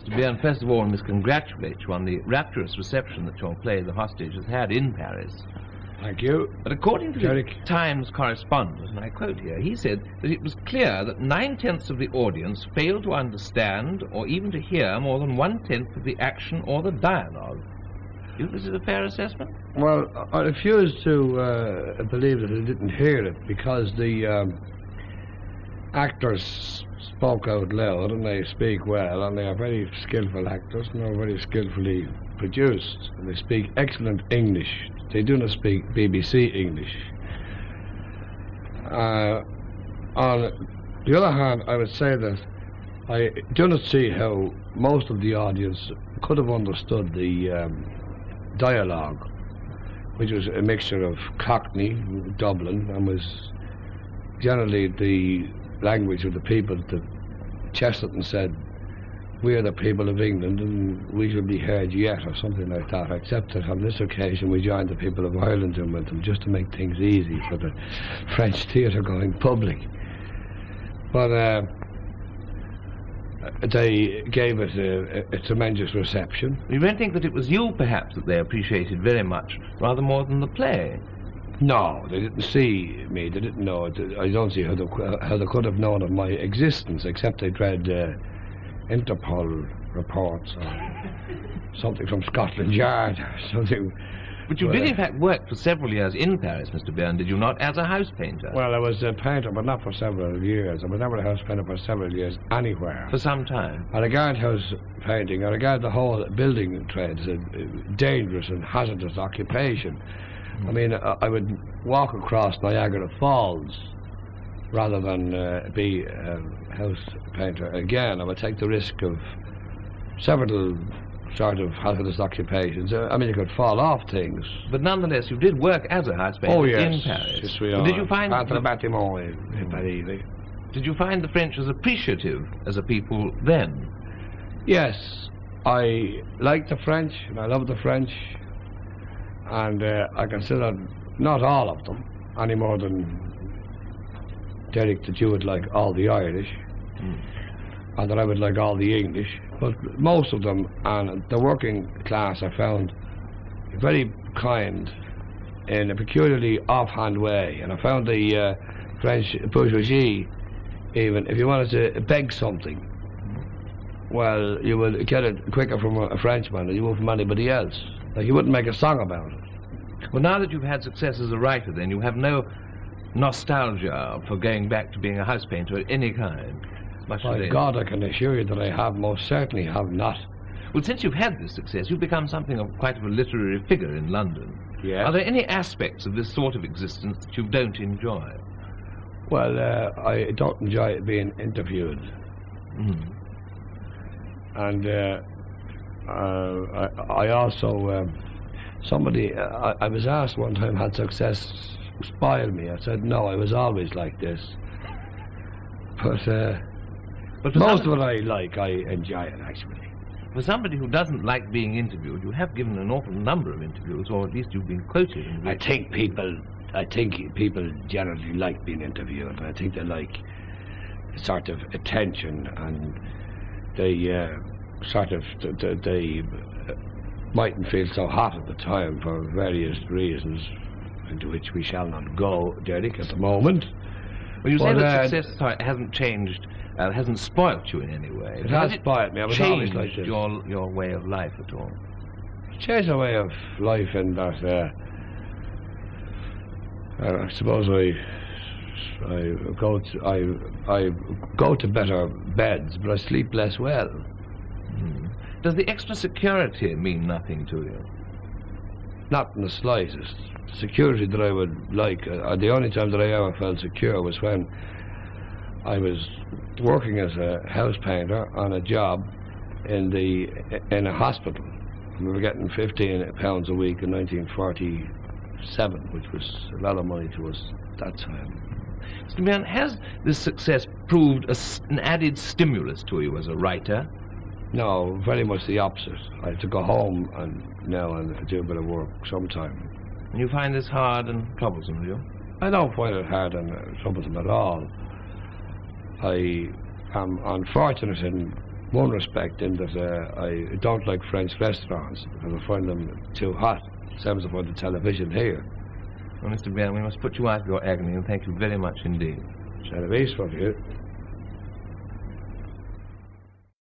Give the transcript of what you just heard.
Mr. Behan, first of all, I must congratulate you on the rapturous reception that your play, The Hostage, has had in Paris. Thank you. But according to Derek. the Times correspondent, and I quote here, he said that it was clear that 9/10 of the audience failed to understand or even to hear more than 1/10 of the action or the dialogue. Is it a fair assessment? Well, I refuse to believe that I didn't hear it, because the actors spoke out loud and they speak well, and they are very skillful actors and they're very skillfully produced, and they speak excellent English. They do not speak BBC English. On the other hand, I would say that I do not see how most of the audience could have understood the dialogue, which was a mixture of Cockney, Dublin, and was generally the language of the people that Chesterton said, "We are the people of England and we shall be heard yet," or something like that, except that on this occasion we joined the people of Ireland in with them just to make things easy for the French theatre going public. But they gave it a tremendous reception. You don't think that it was you, perhaps, that they appreciated very much, rather more than the play? No, they didn't see me, they didn't know it. I don't see how they could have known of my existence, except they'd read Interpol reports or something from Scotland Yard or something. But you did in fact work for several years in Paris, Mr. Behan, did you not, as a house painter? Well, I was a painter, but not for several years. I was never a house painter for several years anywhere. For some time? I regard house painting, I regard the whole building trade as a dangerous and hazardous occupation. I mean, I would walk across Niagara Falls rather than be a house painter again. I would take the risk of several sort of hazardous occupations. I mean, you could fall off things. But nonetheless, you did work as a house painter in Paris. Yes, we are. Did you find Did you find the French as appreciative as a people then? Yes, I like the French and I love the French, and I consider not all of them any more than Derek that you would like all the Irish, and that I would like all the English, but most of them, and the working class, I found very kind in a peculiarly offhand way. And I found the French bourgeoisie, even if you wanted to beg something, well, you would get it quicker from a Frenchman than you would from anybody else. Like, you wouldn't make a song about it. Well, now that you've had success as a writer, then you have no nostalgia for going back to being a house painter of any kind? By God, I can assure you that I have most certainly have not. Well, since you've had this success, you've become something of quite a literary figure in London. Yes. Are there any aspects of this sort of existence that you don't enjoy? Well, I don't enjoy being interviewed. And I also, I was asked one time, had success spoiled me? I said, no, I was always like this. But most of it I enjoy it, actually. For somebody who doesn't like being interviewed, you have given an awful number of interviews, or at least you've been quoted. I think people generally like being interviewed. I think they like sort of attention, and they they mightn't feel so hot at the time for various reasons, into which we shall not go, Derek, at the moment. Well, you say that success hasn't changed, hasn't spoilt you in any way. It has spoilt me. I was always like this. Your way of life at all? It changed my way of life in that I suppose I go to better beds, but I sleep less well. Does the extra security mean nothing to you? Not in the slightest. Security that I would like, the only time that I ever felt secure was when I was working as a house painter on a job in a hospital. We were getting £15 a week in 1947, which was a lot of money to us at that time. Mr. Behan, has this success proved an added stimulus to you as a writer? No, very much the opposite. I have to go home and do a bit of work sometime. And you find this hard and troublesome, do you? I don't find it hard and troublesome at all. I am unfortunate in one respect in that I don't like French restaurants because I find them too hot. Same as I find the television here. Well, Mr. Behan, we must put you out of your agony, and thank you very much indeed. Shall I be, you?